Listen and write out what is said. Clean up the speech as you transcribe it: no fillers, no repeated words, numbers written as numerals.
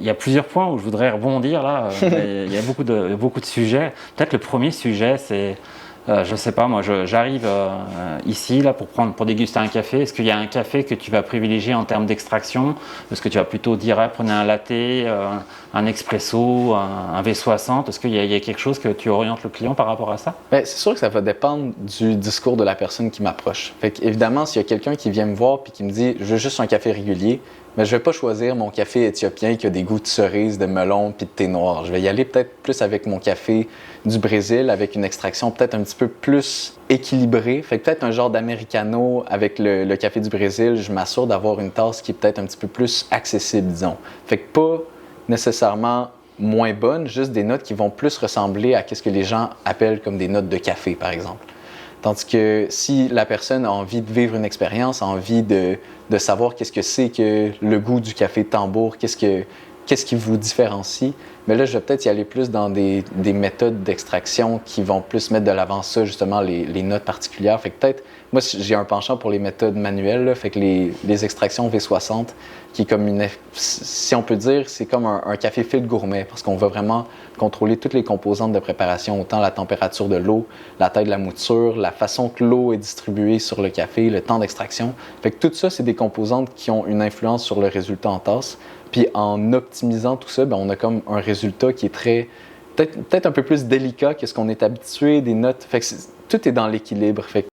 Il y a plusieurs points où je voudrais rebondir là. Il y a beaucoup de sujets. Peut-être le premier sujet, c'est, je sais pas, moi, j'arrive ici là pour déguster un café. Est-ce qu'il y a un café que tu vas privilégier en termes d'extraction? Est-ce que tu vas plutôt dire, ah, prenez un latte, un expresso, un V60? Est-ce qu'il y a quelque chose que tu orientes le client par rapport à ça? Bien, c'est sûr que ça va dépendre du discours de la personne qui m'approche. Fait qu'évidemment, s'il y a quelqu'un qui vient me voir et qui me dit « je veux juste un café régulier », mais je ne vais pas choisir mon café éthiopien qui a des goûts de cerise, de melon puis de thé noir. Je vais y aller peut-être plus avec mon café du Brésil, avec une extraction peut-être un petit peu plus équilibrée. Fait que peut-être un genre d'americano avec le café du Brésil, je m'assure d'avoir une tasse qui est peut-être un petit peu plus accessible, disons. Fait que pas nécessairement moins bonnes, juste des notes qui vont plus ressembler à ce que les gens appellent comme des notes de café, par exemple. Tandis que si la personne a envie de vivre une expérience, a envie de savoir qu'est-ce que c'est que le goût du café tambour, qu'est-ce qui vous différencie, mais là, je vais peut-être y aller plus dans des méthodes d'extraction qui vont plus mettre de l'avant ça, justement, les notes particulières. Fait que peut-être, moi, j'ai un penchant pour les méthodes manuelles, là, fait que les extractions V60, qui est comme si on peut dire, c'est comme un café filtre gourmet, parce qu'on va vraiment contrôler toutes les composantes de préparation, autant la température de l'eau, la taille de la mouture, la façon que l'eau est distribuée sur le café, le temps d'extraction. Fait que tout ça, c'est des composantes qui ont une influence sur le résultat en tasse. Puis en optimisant tout ça, bien, on a comme un résultat qui est peut-être un peu plus délicat que ce qu'on est habitué, des notes. Fait que tout est dans l'équilibre. Fait que